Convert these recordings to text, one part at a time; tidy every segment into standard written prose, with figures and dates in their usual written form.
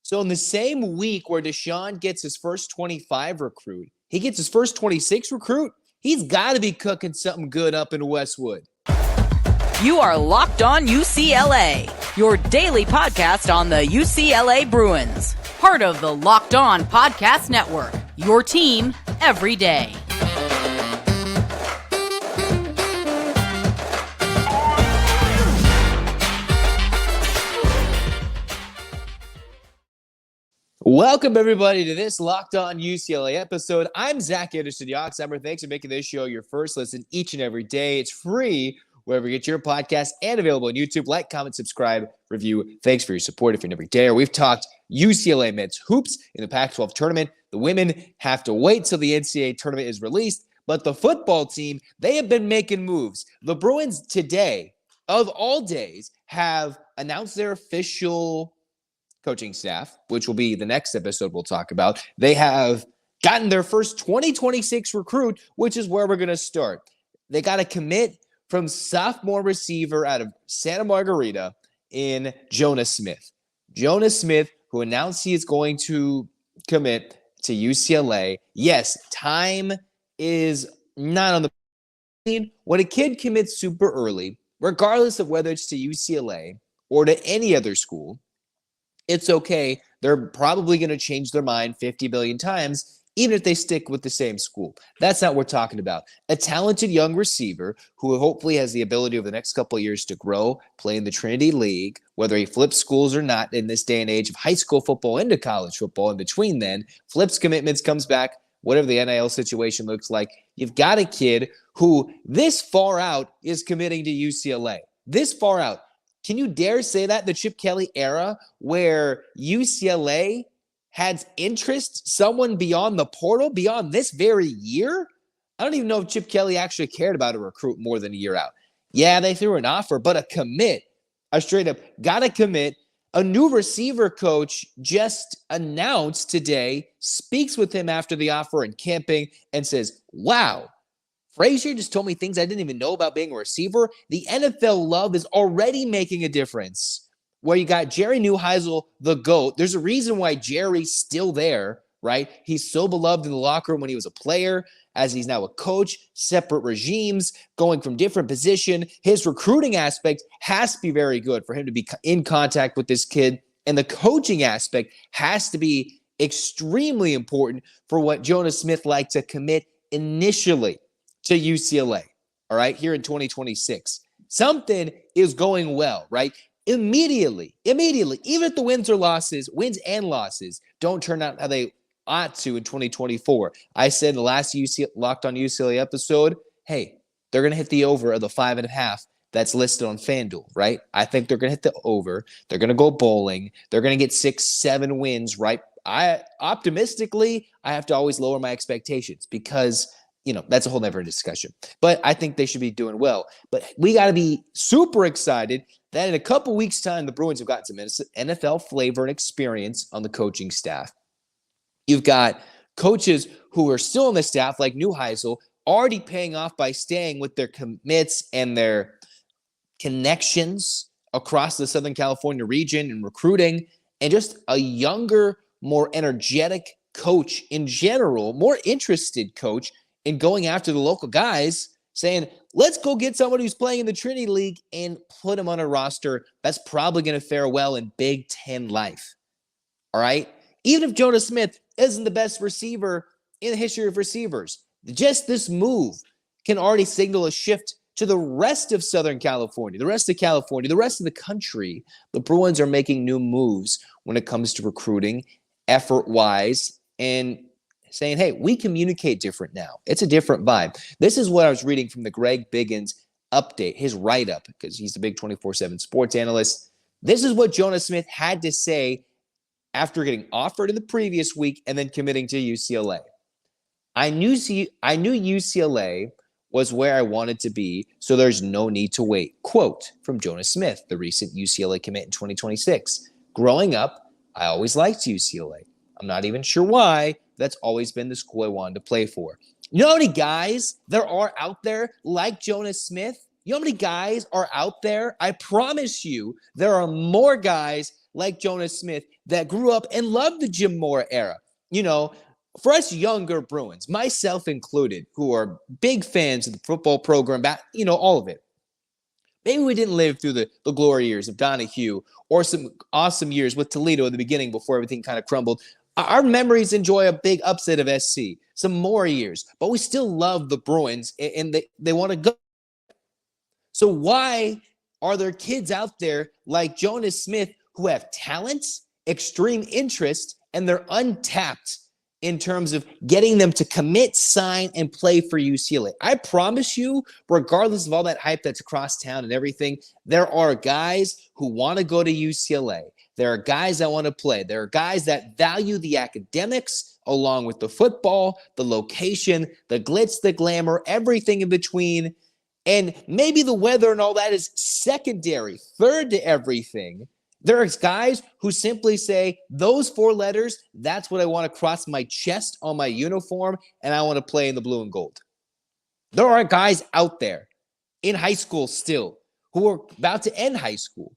So in the same week where DeShaun gets his first 25 recruit, he gets his first 26 recruit, he's got to be cooking something good up in Westwood. You are Locked On UCLA, your daily podcast on the UCLA Bruins. Part of the Locked On Podcast Network, your team every day. Welcome, everybody, to this Locked On UCLA episode. I'm Anderson-Yoxsimer. Thanks for making this show your first listen each and every day. It's free wherever you get your podcast and available on YouTube. Like, comment, subscribe, review. Thanks for your support if you're every day. We've talked UCLA men's hoops in the Pac-12 Tournament. The women have to wait till the NCAA tournament is released, but the football team, they have been making moves. The Bruins today, of all days, have announced their official coaching staff, which will be the next episode we'll talk about. They have gotten their first 2026 recruit, which is where we're going to start. They got a commit from sophomore receiver out of Santa Margarita in Jonas Smith. Jonas Smith, who announced he is going to commit to UCLA. Yes, time is not on the scene. When a kid commits super early, regardless of whether it's to UCLA or to any other school, it's okay. They're probably going to change their mind 50 billion times, even if they stick with the same school. That's not what we're talking about. A talented young receiver who hopefully has the ability over the next couple of years to grow, play in the Trinity League, whether he flips schools or not in this day and age of high school football into college football. In between then, flips commitments, comes back, whatever the NIL situation looks like. You've got a kid who this far out is committing to UCLA. This far out. Can you dare say that? The Chip Kelly era where UCLA had interest, someone beyond the portal, beyond this very year? I don't even know if Chip Kelly actually cared about a recruit more than a year out. Yeah, they threw an offer, but a commit, a straight up got to commit. A new receiver coach just announced today, speaks with him after the offer in camping and says, wow, Frazier just told me things I didn't even know about being a receiver. The NFL love is already making a difference. Where you got Jerry Neuheisel, the GOAT. There's a reason why Jerry's still there, right? He's so beloved in the locker room when he was a player, as he's now a coach, separate regimes, going from different position. His recruiting aspect has to be very good for him to be in contact with this kid. And the coaching aspect has to be extremely important for what Jonas Smith liked to commit initially to UCLA, all right, here in 2026. Something is going well, right? Immediately, even if the wins and losses don't turn out how they ought to in 2024. I said in the last Locked On UCLA episode, hey, they're going to hit the over of the 5.5 that's listed on FanDuel, right? I think they're going to hit the over. They're going to go bowling. They're going to get 6-7 wins, right? I have to always lower my expectations because that's a whole nother discussion. But I think they should be doing well. But we got to be super excited that in a couple weeks' time, the Bruins have got some NFL flavor and experience on the coaching staff. You've got coaches who are still on the staff, like Neuheisel, already paying off by staying with their commits and their connections across the Southern California region and recruiting, and just a younger, more energetic coach in general, more interested coach in going after the local guys, saying, let's go get someone who's playing in the Trinity League and put him on a roster that's probably going to fare well in Big Ten life. All right? Even if Jonas Smith isn't the best receiver in the history of receivers, just this move can already signal a shift to the rest of Southern California, the rest of the country. The Bruins are making new moves when it comes to recruiting, effort-wise, and saying, hey, we communicate different now. It's a different vibe. This is what I was reading from the Greg Biggins update, his write-up, because he's the big 24/7 sports analyst. This is what Jonas Smith had to say after getting offered in the previous week and then committing to UCLA. I knew UCLA was where I wanted to be, so there's no need to wait. Quote from Jonas Smith, the recent UCLA commit in 2026. Growing up, I always liked UCLA. I'm not even sure why. That's always been the school I wanted to play for. You know how many guys there are out there like Jonas Smith? You know how many guys are out there? I promise you there are more guys like Jonas Smith that grew up and loved the Jim Mora era. For us younger Bruins, myself included, who are big fans of the football program, all of it. Maybe we didn't live through the glory years of Donahue or some awesome years with Toledo at the beginning before everything kind of crumbled. Our memories enjoy a big upset of SC, some more years, but we still love the Bruins, and they want to go. So why are there kids out there like Jonas Smith who have talents, extreme interest, and they're untapped in terms of getting them to commit, sign, and play for UCLA? I promise you, regardless of all that hype that's across town and everything, there are guys who want to go to UCLA. There are guys that want to play. There are guys that value the academics along with the football, the location, the glitz, the glamour, everything in between. And maybe the weather and all that is secondary, third to everything. There are guys who simply say, those 4 letters, that's what I want to cross my chest on my uniform, and I want to play in the blue and gold. There are guys out there in high school still who are about to end high school,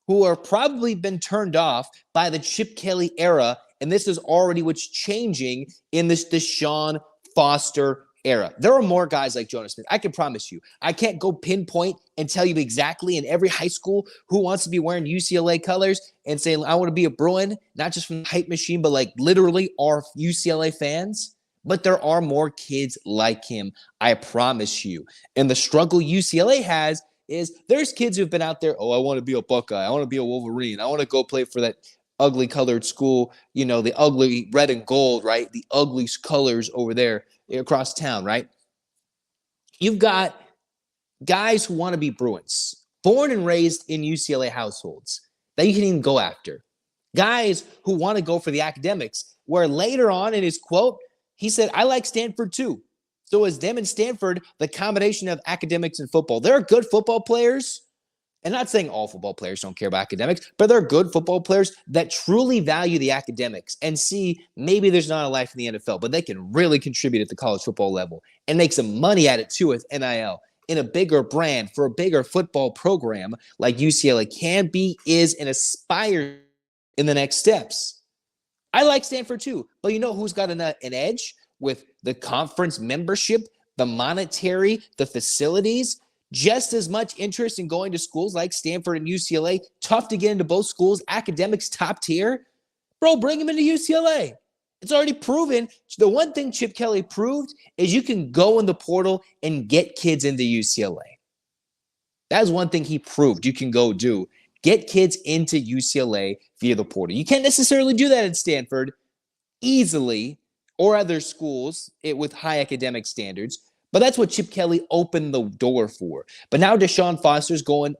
who are probably been turned off by the Chip Kelly era, and this is already what's changing in this DeShaun Foster era. There are more guys like Jonas Smith. I can promise you. I can't go pinpoint and tell you exactly in every high school who wants to be wearing UCLA colors and say, I want to be a Bruin, not just from the hype machine, but like literally are UCLA fans. But there are more kids like him, I promise you. And the struggle UCLA has is there's kids who've been out there, I want to be a Buckeye. I want to be a Wolverine. I want to go play for that ugly colored school, the ugly red and gold, right? The ugly colors over there across town, right? You've got guys who want to be Bruins, born and raised in UCLA households that you can even go after. Guys who want to go for the academics, where later on in his quote, he said, I like Stanford too. So as them and Stanford, the combination of academics and football, there are good football players. And not saying all football players don't care about academics, but there are good football players that truly value the academics and see maybe there's not a life in the NFL, but they can really contribute at the college football level and make some money at it too with NIL in a bigger brand for a bigger football program like UCLA can be, is, and aspires in the next steps. I like Stanford too, but you know who's got an edge with the conference membership, the monetary, the facilities? Just as much interest in going to schools like Stanford and UCLA. Tough to get into both schools. Academics top tier. Bro, bring him into UCLA. It's already proven. The one thing Chip Kelly proved is you can go in the portal and get kids into UCLA. That is one thing he proved you can go do. Get kids into UCLA via the portal. You can't necessarily do that at Stanford easily or other schools with high academic standards. But that's what Chip Kelly opened the door for. But now DeShaun Foster's going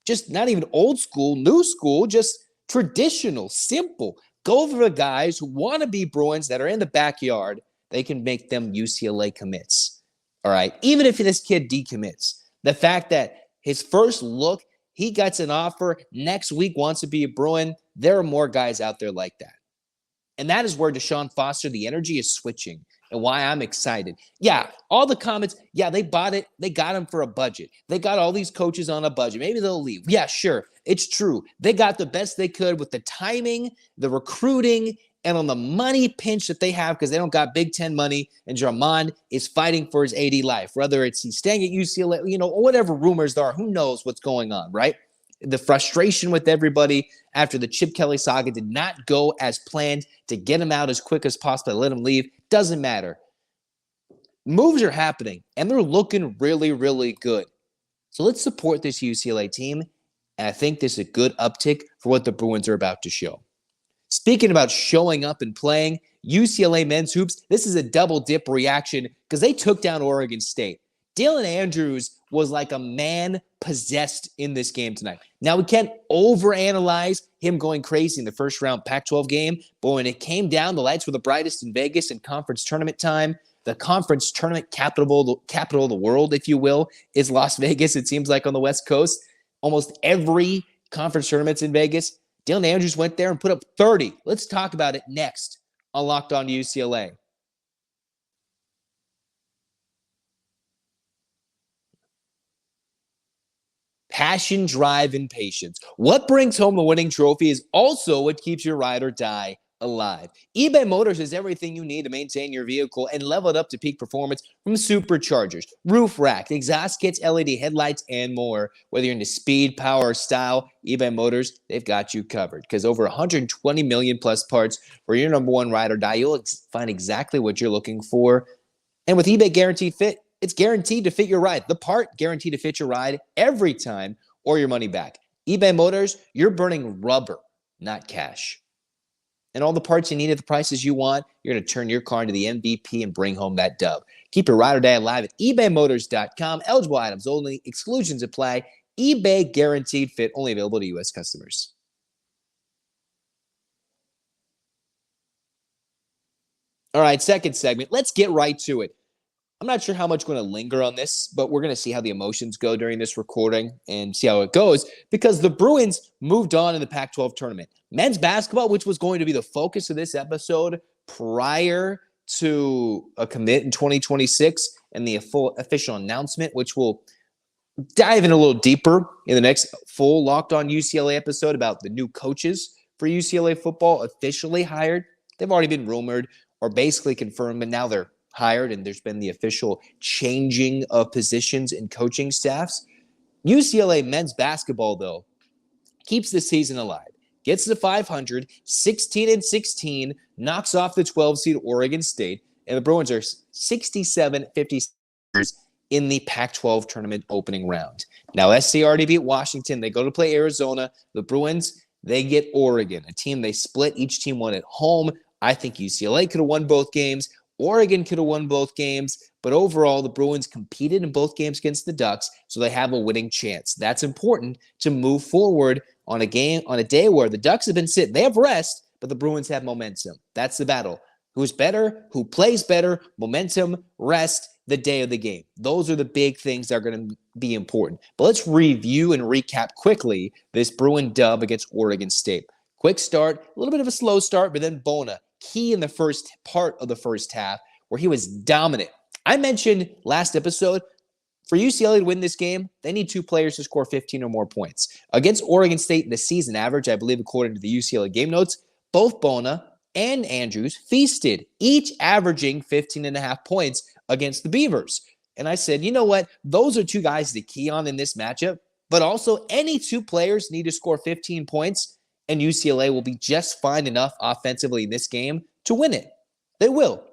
just not even old school, new school, just traditional, simple. Go for the guys who want to be Bruins that are in the backyard. They can make them UCLA commits. All right. Even if this kid decommits, the fact that his first look, he gets an offer next week, wants to be a Bruin. There are more guys out there like that. And that is where DeShaun Foster, the energy is switching. And why I'm excited. Yeah, all the comments, yeah, they bought it. They got him for a budget. They got all these coaches on a budget. Maybe they'll leave. Yeah, sure. It's true. They got the best they could with the timing, the recruiting, and on the money pinch that they have because they don't got Big Ten money. And Drummond is fighting for his AD life, whether it's he's staying at UCLA, or whatever rumors there are. Who knows what's going on, right? The frustration with everybody after the Chip Kelly saga did not go as planned to get him out as quick as possible, let him leave. Doesn't matter. Moves are happening, and they're looking really, really good. So let's support this UCLA team, and I think this is a good uptick for what the Bruins are about to show. Speaking about showing up and playing, UCLA men's hoops, this is a double dip reaction because they took down Oregon State. Dylan Andrews was like a man possessed in this game tonight. Now, we can't overanalyze him going crazy in the first round Pac-12 game, but when it came down, the lights were the brightest in Vegas in conference tournament time. The conference tournament capital of the world, if you will, is Las Vegas, it seems like, on the West Coast. Almost every conference tournament's in Vegas. Dylan Andrews went there and put up 30. Let's talk about it next on Locked On UCLA. Passion, drive, and patience. What brings home the winning trophy is also what keeps your ride or die alive. eBay Motors has everything you need to maintain your vehicle and level it up to peak performance, from superchargers, roof racks, exhaust kits, LED headlights, and more. Whether you're into speed, power, or style, eBay Motors, they've got you covered. Because over 120 million plus parts for your number one ride or die, you'll find exactly what you're looking for. And with eBay Guaranteed Fit, it's guaranteed to fit your ride. The part guaranteed to fit your ride every time, or your money back. eBay Motors, you're burning rubber, not cash. And all the parts you need at the prices you want, you're going to turn your car into the MVP and bring home that dub. Keep your ride or die alive at ebaymotors.com. Eligible items only. Exclusions apply. eBay Guaranteed Fit, only available to U.S. customers. All right, second segment. Let's get right to it. I'm not sure how much we're going to linger on this, but we're going to see how the emotions go during this recording and see how it goes, because the Bruins moved on in the Pac-12 tournament. Men's basketball, which was going to be the focus of this episode prior to a commit in 2026 and the full official announcement, which we'll dive in a little deeper in the next full Locked On UCLA episode about the new coaches for UCLA football officially hired. They've already been rumored or basically confirmed, but now they're hired, and there's been the official changing of positions and coaching staffs. UCLA men's basketball, though, keeps the season alive. Gets to 500, 16-16, knocks off the 12 seed Oregon State, and the Bruins are 67-50 in the Pac-12 tournament opening round. Now, SC already beat Washington. They go to play Arizona. The Bruins, they get Oregon, a team they split. Each team won at home. I think UCLA could have won both games. Oregon could have won both games, but overall, the Bruins competed in both games against the Ducks, so they have a winning chance. That's important to move forward on a day where the Ducks have been sitting. They have rest, but the Bruins have momentum. That's the battle. Who's better? Who plays better? Momentum, rest, the day of the game. Those are the big things that are going to be important. But let's review and recap quickly this Bruin dub against Oregon State. Quick start, a little bit of a slow start, but then Bona, key in the first part of the first half, where he was dominant. I mentioned last episode, for UCLA to win this game, they need two players to score 15 or more points. Against Oregon State, the season average, I believe according to the UCLA game notes, both Bona and Andrews feasted, each averaging 15.5 points against the Beavers. And I said, you know what? Those are two guys to key on in this matchup, but also any two players need to score 15 points, and UCLA will be just fine enough offensively in this game to win it. They will.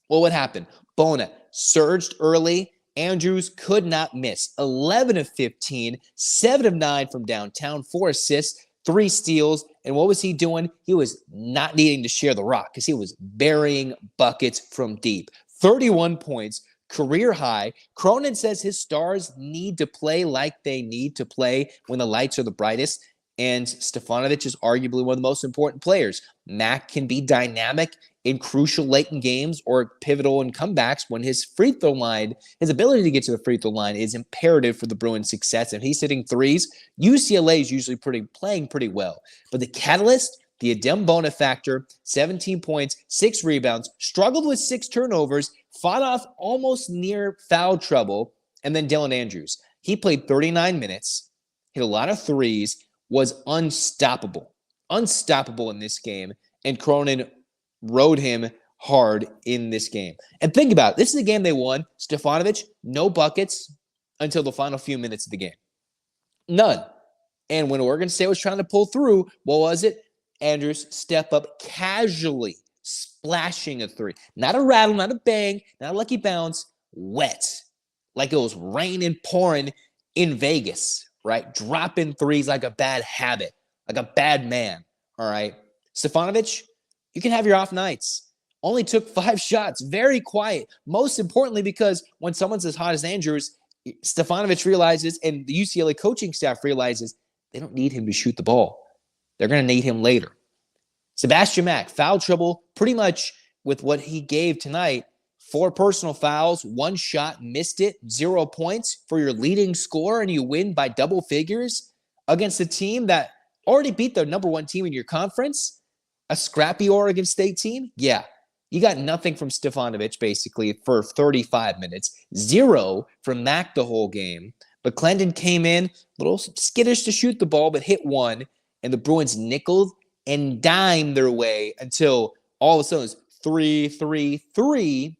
Well, what happened? Bona surged early. Andrews could not miss. 11 of 15, 7 of 9 from downtown, 4 assists, 3 steals. And what was he doing? He was not needing to share the rock because he was burying buckets from deep. 31 points, career high. Cronin says his stars need to play like they need to play when the lights are the brightest. And Stefanovic is arguably one of the most important players. Mac can be dynamic in crucial late in games or pivotal in comebacks when his free throw line, his ability to get to the free throw line is imperative for the Bruins' success. If he's hitting threes, UCLA is usually playing pretty well. But the catalyst, the Adem Bona factor, 17 points, 6 rebounds, struggled with 6 turnovers, fought off almost near foul trouble, and then Dylan Andrews. He played 39 minutes, hit a lot of threes, was unstoppable in this game, and Cronin rode him hard in this game. And think about it. This is a game they won. Stefanovic, no buckets until the final few minutes of the game. None. And when Oregon State was trying to pull through, what was it? Andrews step up casually, splashing a three. Not a rattle, not a bang, not a lucky bounce, wet. Like it was raining, pouring in Vegas. Right? Dropping threes like a bad habit, like a bad man. All right. Stefanovic, you can have your off nights. Only took 5 shots. Very quiet. Most importantly, because when someone's as hot as Andrews, Stefanovic realizes, and the UCLA coaching staff realizes, they don't need him to shoot the ball. They're going to need him later. Sebastian Mack, foul trouble pretty much with what he gave tonight. 4 personal fouls, 1 shot, missed it, 0 points for your leading scorer, and you win by double figures against a team that already beat the number 1 team in your conference, a scrappy Oregon State team. Yeah, you got nothing from Stefanovic basically for 35 minutes, 0 from Mack the whole game. But Clendon came in a little skittish to shoot the ball, but hit one, and the Bruins nickeled and dimed their way until all of a sudden it's 3-3-3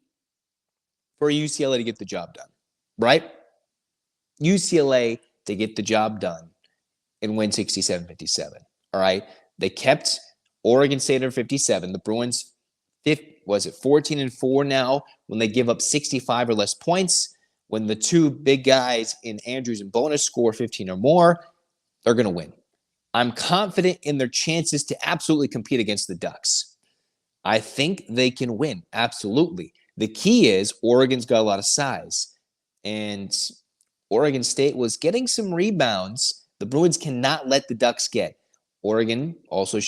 for UCLA to get the job done, right? UCLA to get the job done and win 67-57, all right? They kept Oregon State under 57. The Bruins, 14-4 now when they give up 65 or less points. When the two big guys in Andrews and Bona score 15 or more, they're going to win. I'm confident in their chances to absolutely compete against the Ducks. I think they can win, absolutely. The key is Oregon's got a lot of size, and Oregon State was getting some rebounds. The Bruins cannot let the Ducks get. Oregon also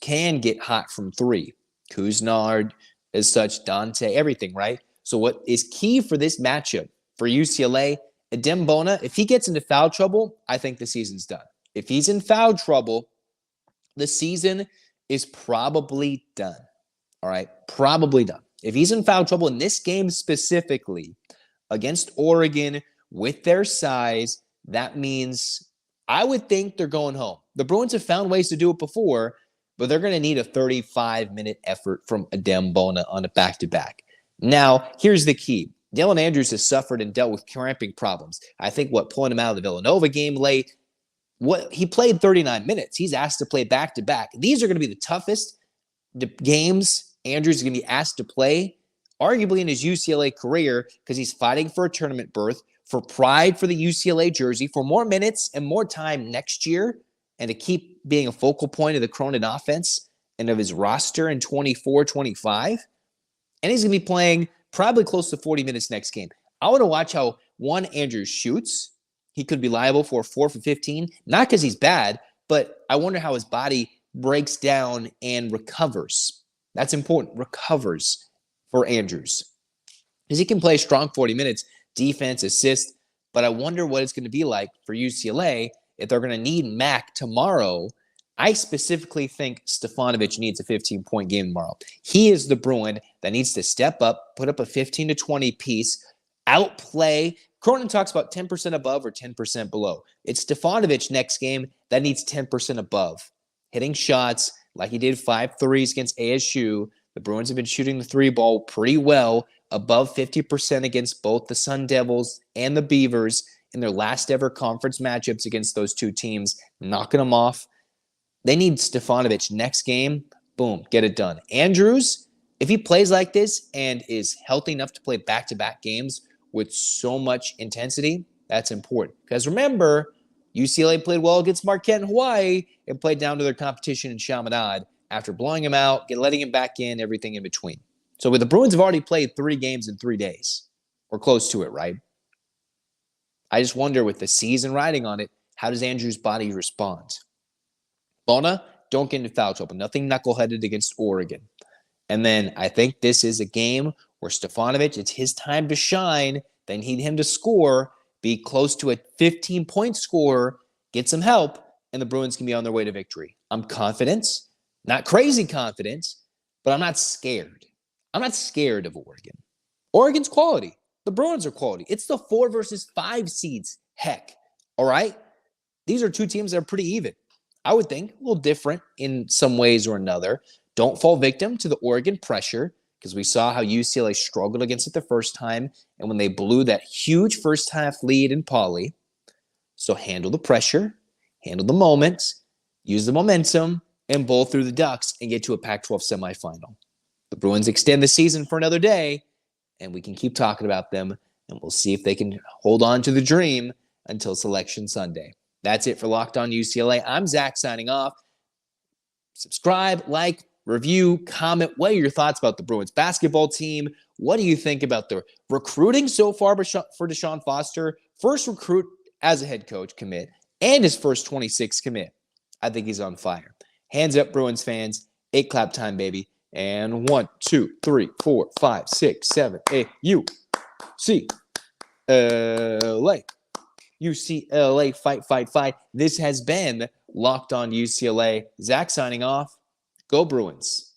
can get hot from three. Kuznard, as such, Dante, everything, right? So what is key for this matchup for UCLA, Adem Bona, if he gets into foul trouble, I think the season's done. If he's in foul trouble, the season is probably done. All right, probably done. If he's in foul trouble in this game specifically against Oregon with their size, that means I would think they're going home. The Bruins have found ways to do it before, but they're going to need a 35-minute effort from Adem Bona on a back-to-back. Now, here's the key. Dylan Andrews has suffered and dealt with cramping problems. I think pulling him out of the Villanova game late, he played 39 minutes. He's asked to play back-to-back. These are going to be the toughest games Andrews is going to be asked to play, arguably in his UCLA career, because he's fighting for a tournament berth, for pride for the UCLA jersey, for more minutes and more time next year, and to keep being a focal point of the Cronin offense and of his roster in 24-25. And he's going to be playing probably close to 40 minutes next game. I want to watch how, one, Andrews shoots. He could be liable for 4 for 15, not because he's bad, but I wonder how his body breaks down and recovers. That's important, recovers for Andrews. Because he can play strong 40 minutes, defense, assist, but I wonder what it's going to be like for UCLA if they're going to need Mac tomorrow. I specifically think Stefanovic needs a 15-point game tomorrow. He is the Bruin that needs to step up, put up a 15 to 20 piece, outplay. Cronin talks about 10% above or 10% below. It's Stefanovic next game that needs 10% above. Hitting shots like he did 5 threes against ASU. The Bruins have been shooting the three ball pretty well, above 50% against both the Sun Devils and the Beavers in their last ever conference matchups against those two teams, knocking them off. They need Stefanovic next game. Boom, get it done. Andrews, if he plays like this and is healthy enough to play back-to-back games with so much intensity, that's important. Because remember, UCLA played well against Marquette in Hawaii and played down to their competition in Chaminade after blowing him out, letting him back in, everything in between. So the Bruins have already played 3 games in 3 days, or close to it, right? I just wonder, with the season riding on it, how does Andrews' body respond? Bona, don't get into foul trouble. Nothing knuckleheaded against Oregon. And then I think this is a game where Stefanovic, it's his time to shine. They need him to score, be close to a 15-point score, get some help, and the Bruins can be on their way to victory. I'm confident, not crazy confident, but I'm not scared. I'm not scared of Oregon. Oregon's quality. The Bruins are quality. It's the 4 versus 5 seeds. Heck, all right? These are two teams that are pretty even. I would think a little different in some ways or another. Don't fall victim to the Oregon pressure, because we saw how UCLA struggled against it the first time, and when they blew that huge first half lead in Pauley. So handle the pressure, handle the moment, use the momentum, and bowl through the Ducks and get to a Pac-12 semifinal. The Bruins extend the season for another day, and we can keep talking about them, and we'll see if they can hold on to the dream until Selection Sunday. That's it for Locked On UCLA. I'm Zach signing off. Subscribe, like, review, comment. What are your thoughts about the Bruins basketball team? What do you think about the recruiting so far for DeShaun Foster? First recruit as a head coach commit, and his first 26 commit. I think he's on fire. Hands up, Bruins fans. 8 clap time, baby. And 1, 2, 3, 4, 5, 6, 7, 8. UCLA. UCLA, fight, fight, fight. This has been Locked On UCLA. Zach signing off. Go Bruins.